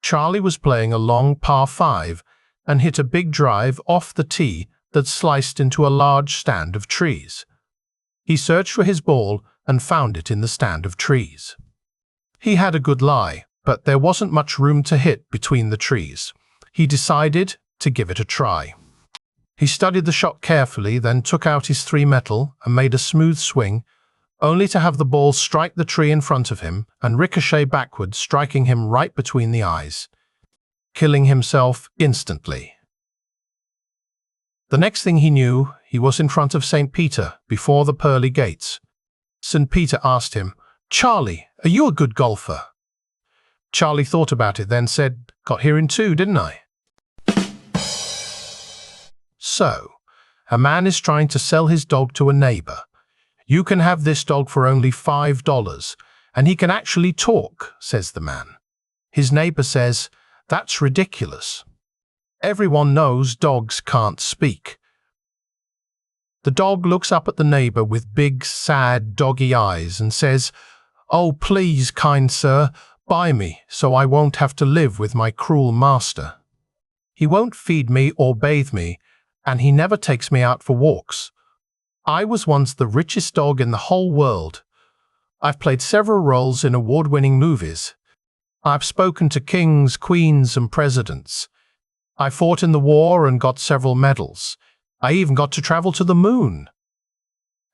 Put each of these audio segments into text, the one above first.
Charlie was playing a long par 5 and hit a big drive off the tee that sliced into a large stand of trees. He searched for his ball and found it in the stand of trees. He had a good lie, but there wasn't much room to hit between the trees. He decided to give it a try. He studied the shot carefully, then took out his 3-metal and made a smooth swing, only to have the ball strike the tree in front of him and ricochet backwards, striking him right between the eyes, killing himself instantly. The next thing he knew, he was in front of St. Peter before the pearly gates. St. Peter asked him, "Charlie, are you a good golfer?" Charlie thought about it, then said, "Got here in 2, didn't I?" So, a man is trying to sell his dog to a neighbor. "You can have this dog for only $5, and he can actually talk," says the man. His neighbor says, "That's ridiculous. Everyone knows dogs can't speak." The dog looks up at the neighbor with big, sad, doggy eyes and says, "Oh, please, kind sir, buy me so I won't have to live with my cruel master. He won't feed me or bathe me, and he never takes me out for walks. I was once the richest dog in the whole world. I've played several roles in award-winning movies. I've spoken to kings, queens, and presidents. I fought in the war and got several medals. I even got to travel to the moon."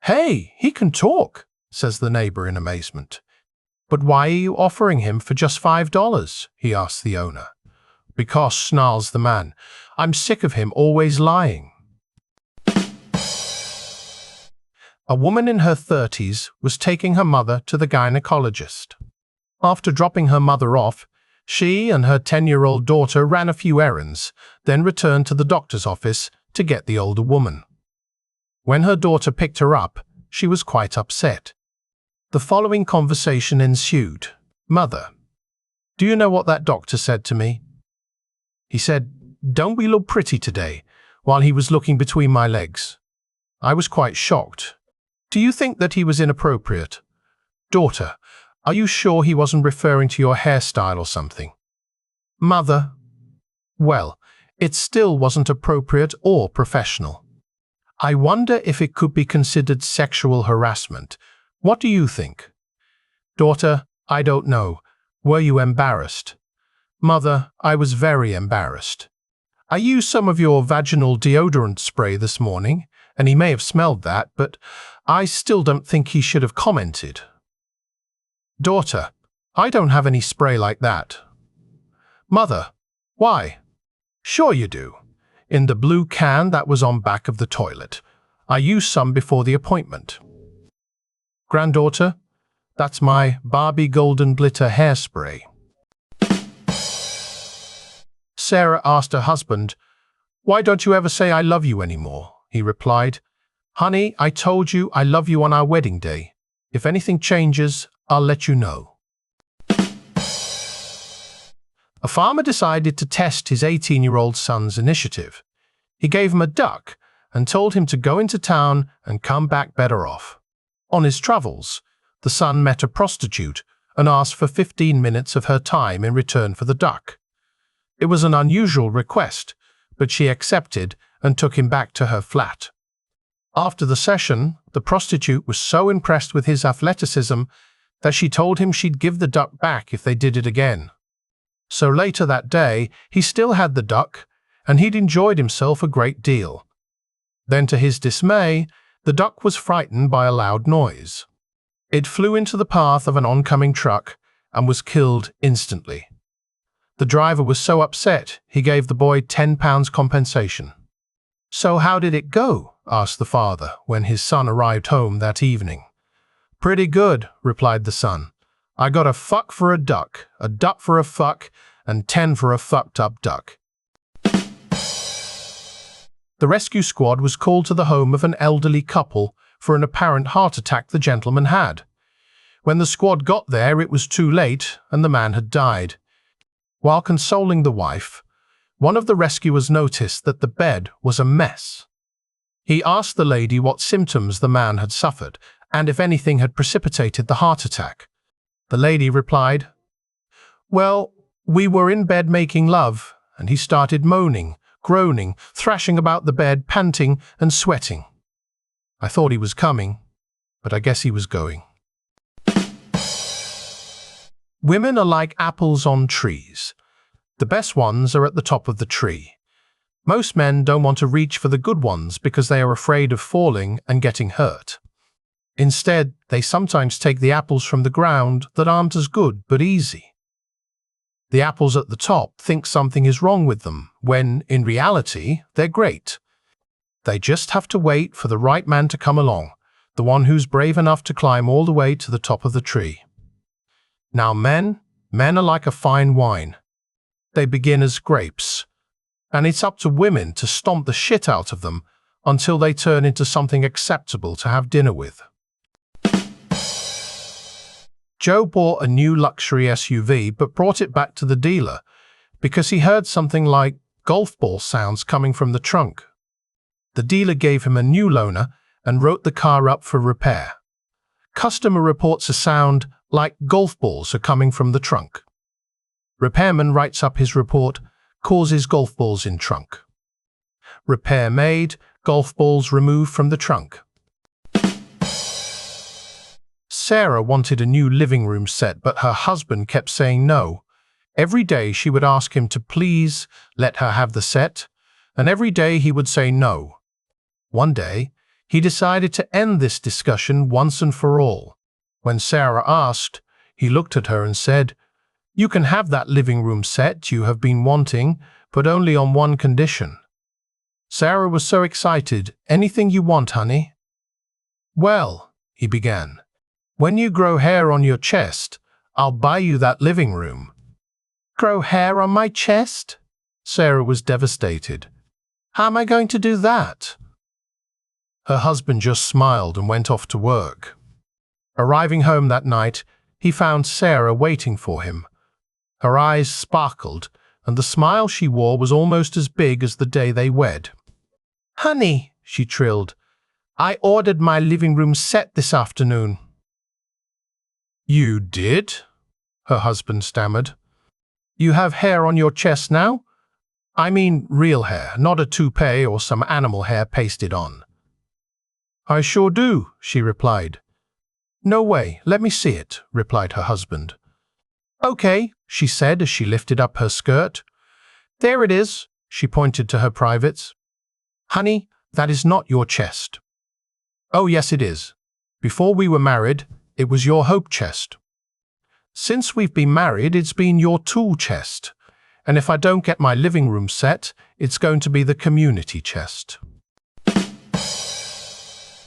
"Hey, he can talk," says the neighbor in amazement. "But why are you offering him for just $5? He asks the owner. "Because," snarls the man, "I'm sick of him always lying." A woman in her 30s was taking her mother to the gynecologist. After dropping her mother off, she and her 10-year-old daughter ran a few errands, then returned to the doctor's office to get the older woman. When her daughter picked her up, she was quite upset. The following conversation ensued. "Mother, do you know what that doctor said to me? He said, 'Don't we look pretty today?' while he was looking between my legs. I was quite shocked. Do you think that he was inappropriate? Daughter, are you sure he wasn't referring to your hairstyle or something?" "Mother, well, it still wasn't appropriate or professional. I wonder if it could be considered sexual harassment. What do you think?" "Daughter, I don't know. Were you embarrassed?" "Mother, I was very embarrassed. I used some of your vaginal deodorant spray this morning, and he may have smelled that, but I still don't think he should have commented." "Daughter, I don't have any spray like that." "Mother, why?" "Sure you do. In the blue can that was on back of the toilet. I used some before the appointment." "Granddaughter, that's my Barbie Golden Glitter hairspray." Sarah asked her husband, "Why don't you ever say I love you anymore?" He replied, "Honey, I told you I love you on our wedding day. If anything changes, I'll let you know." A farmer decided to test his 18-year-old son's initiative. He gave him a duck and told him to go into town and come back better off. On his travels, the son met a prostitute and asked for 15 minutes of her time in return for the duck. It was an unusual request, but she accepted and took him back to her flat. After the session, the prostitute was so impressed with his athleticism that she told him she'd give the duck back if they did it again. So later that day, he still had the duck, and he'd enjoyed himself a great deal. Then, to his dismay, the duck was frightened by a loud noise. It flew into the path of an oncoming truck and was killed instantly. The driver was so upset, he gave the boy £10 compensation. "So how did it go?" asked the father when his son arrived home that evening. "Pretty good," replied the son. "I got a fuck for a duck for a fuck, and 10 for a fucked up duck." The rescue squad was called to the home of an elderly couple for an apparent heart attack the gentleman had. When the squad got there, it was too late and the man had died. While consoling the wife, one of the rescuers noticed that the bed was a mess. He asked the lady what symptoms the man had suffered and if anything had precipitated the heart attack. The lady replied, "Well, We were in bed making love, and he started moaning, groaning, thrashing about the bed, panting and sweating. I thought he was coming, but I guess he was going. Women are like apples on trees. The best ones are at the top of the tree. Most men don't want to reach for the good ones because they are afraid of falling and getting hurt. Instead, they sometimes take the apples from the ground that aren't as good but easy. The apples at the top think something is wrong with them, when, in reality, they're great. They just have to wait for the right man to come along, the one who's brave enough to climb all the way to the top of the tree. Now men are like a fine wine. They begin as grapes, and it's up to women to stomp the shit out of them until they turn into something acceptable to have dinner with. Joe bought a new luxury SUV but brought it back to the dealer because he heard something like golf ball sounds coming from the trunk. The dealer gave him a new loaner and wrote the car up for repair. Customer reports a sound like golf balls are coming from the trunk. Repairman writes up his report, causes golf balls in trunk. Repair made, golf balls removed from the trunk. Sarah wanted a new living room set, but her husband kept saying no. Every day she would ask him to please let her have the set, and every day he would say no. One day, he decided to end this discussion once and for all. When Sarah asked, he looked at her and said, "You can have that living room set you have been wanting, but only on one condition." Sarah was so excited. "Anything you want, honey?" "Well," he began, "when you grow hair on your chest, I'll buy you that living room." "Grow hair on my chest?" Sarah was devastated. "How am I going to do that?" Her husband just smiled and went off to work. Arriving home that night, he found Sarah waiting for him. Her eyes sparkled, and the smile she wore was almost as big as the day they wed. "Honey," she trilled, "I ordered my living room set this afternoon." "You did?" her husband stammered. "You have hair on your chest now? I mean real hair, not a toupee or some animal hair pasted on." "I sure do," she replied. "No way, let me see it," replied her husband. "Okay," she said as she lifted up her skirt. "There it is," she pointed to her privates. "Honey, that is not your chest." "Oh yes it is. Before we were married, it was your hope chest. Since we've been married, it's been your tool chest. And if I don't get my living room set, it's going to be the community chest."